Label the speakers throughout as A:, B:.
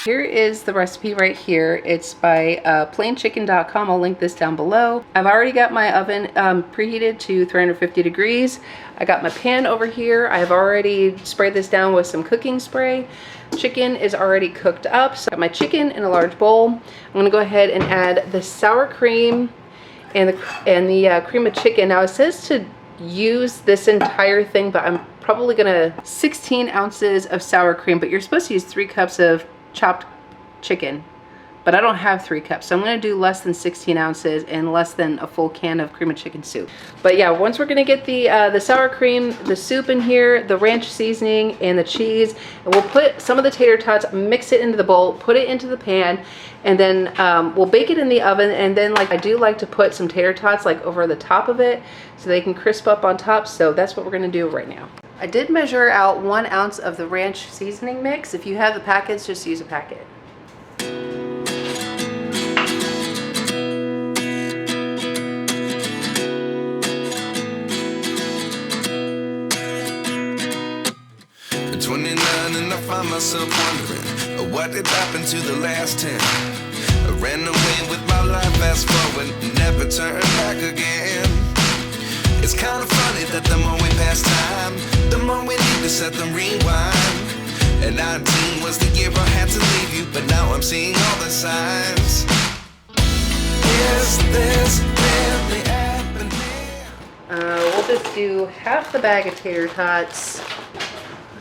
A: Here is the recipe right here. It's by plainchicken.com. I'll link this down below. I've already got my oven preheated to 350 degrees. I got my pan over here. I've already sprayed this down with some cooking spray. Chicken is already cooked up. So I got my chicken in a large bowl. I'm gonna go ahead and add the sour cream and the cream of chicken. Now it says to use this entire thing, but I'm probably gonna 16 ounces of sour cream, but you're supposed to use 3 cups of chopped chicken, but I don't have 3 cups, so I'm going to do less than 16 ounces and less than a full can of cream of chicken soup. But yeah, once we're going to get the sour cream, the soup in here, the ranch seasoning, and the cheese, and we'll put some of the tater tots, mix it into the bowl, put it into the pan, and then we'll bake it in the oven. And then, like, I do like to put some tater tots like over the top of it so they can crisp up on top. So that's what we're going to do right now. I did measure out 1 ounce of the ranch seasoning mix. If you have the packets, just use a packet.
B: At 29 and I find myself wondering what did happen to the last 10. I ran away with my life, fast forward, never turn back again. It's kind of funny that the more we pass time, the more we need to set them rewind. And 19 was the year I had to leave you, but now I'm seeing all the signs. Is this really happening?
A: We'll just do half the bag of tater tots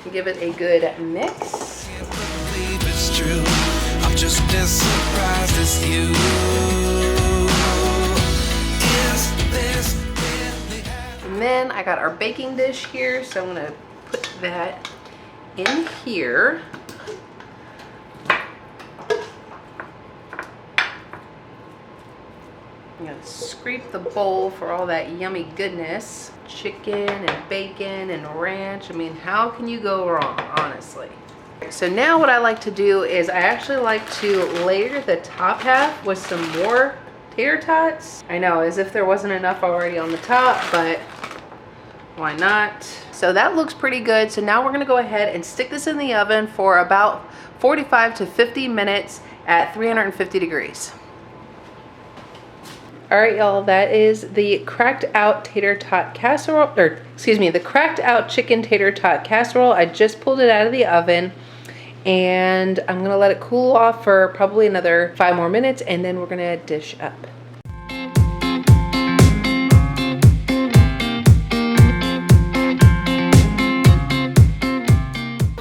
A: and give it a good mix.
B: Can't believe it's true. I'm just as surprised as you. Is this really happening?
A: And then I got our baking dish here, so I'm gonna put that in here. I'm gonna scrape the bowl for all that yummy goodness. Chicken and bacon and ranch. I mean, how can you go wrong, honestly? So now what I like to do is I actually like to layer the top half with some more tater tots. I know, as if there wasn't enough already on the top, but why not? So that looks pretty good. So now we're gonna go ahead and stick this in the oven for about 45 to 50 minutes at 350 degrees. All right, y'all, that is the cracked out tater tot casserole, or excuse me, the cracked out chicken tater tot casserole. I just pulled it out of the oven and I'm gonna let it cool off for probably another 5 more minutes, and then we're gonna dish up.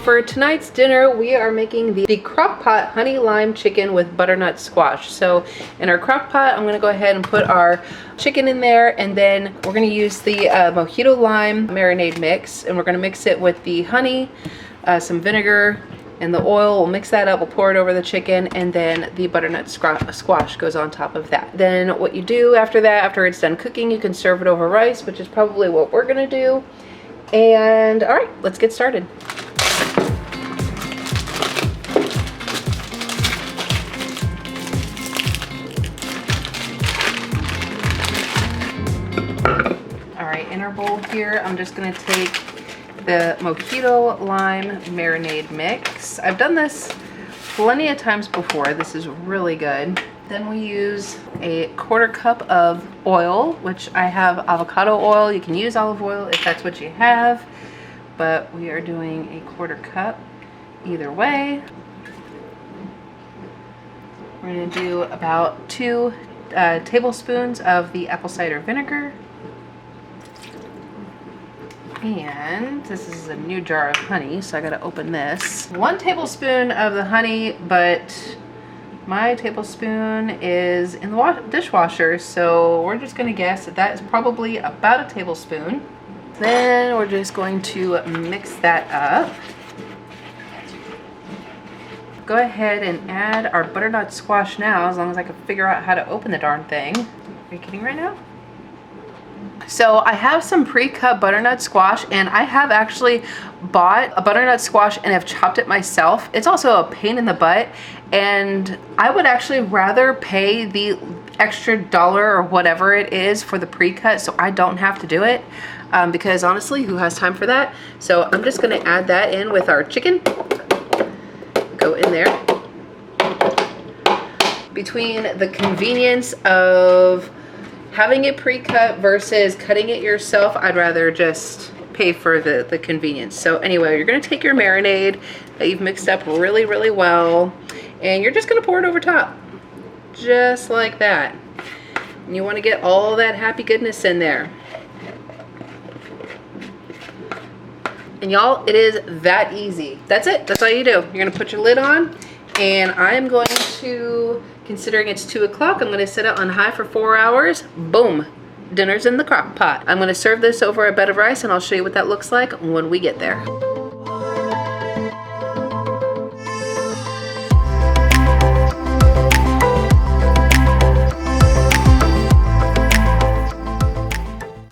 A: For tonight's dinner, we are making the Crockpot honey lime chicken with butternut squash. So in our Crockpot, I'm gonna go ahead and put our chicken in there, and then we're gonna use the mojito lime marinade mix, and we're gonna mix it with the honey, some vinegar, and the oil. We'll mix that up, we'll pour it over the chicken, and then the butternut squash goes on top of that. Then what you do after that, after it's done cooking, you can serve it over rice, which is probably what we're gonna do. And all right, let's get started. In our bowl here, I'm just going to take the mojito lime marinade mix. I've done this plenty of times before. This is really good. Then we use a 1/4 cup of oil, which I have avocado oil. You can use olive oil if that's what you have, but we are doing a 1/4 cup either way. We're going to do about 2 tablespoons of the apple cider vinegar. And this is a new jar of honey, so I gotta open this. 1 tablespoon of the honey, but my tablespoon is in the dishwasher, so we're just gonna guess that that is probably about a tablespoon. Then we're just going to mix that up. Go ahead and add our butternut squash now, as long as I can figure out how to open the darn thing. Are you kidding right now? So I have some pre-cut butternut squash, and I have actually bought a butternut squash and have chopped it myself. It's also a pain in the butt, and I would actually rather pay the extra $1 or whatever it is for the pre-cut so I don't have to do it, because honestly, who has time for that? So I'm just gonna add that in with our chicken. Go in there. between the convenience of having it pre-cut versus cutting it yourself, I'd rather just pay for the convenience. So anyway, you're gonna take your marinade that you've mixed up really, really well, and you're just gonna pour it over top, just like that. And you wanna get all that happy goodness in there. And y'all, it is that easy. That's it, that's all you do. You're gonna put your lid on, and I am going to, considering it's 2 o'clock, I'm gonna set it on high for 4 hours. Boom, dinner's in the crock pot. I'm gonna serve this over a bed of rice, and I'll show you what that looks like when we get there.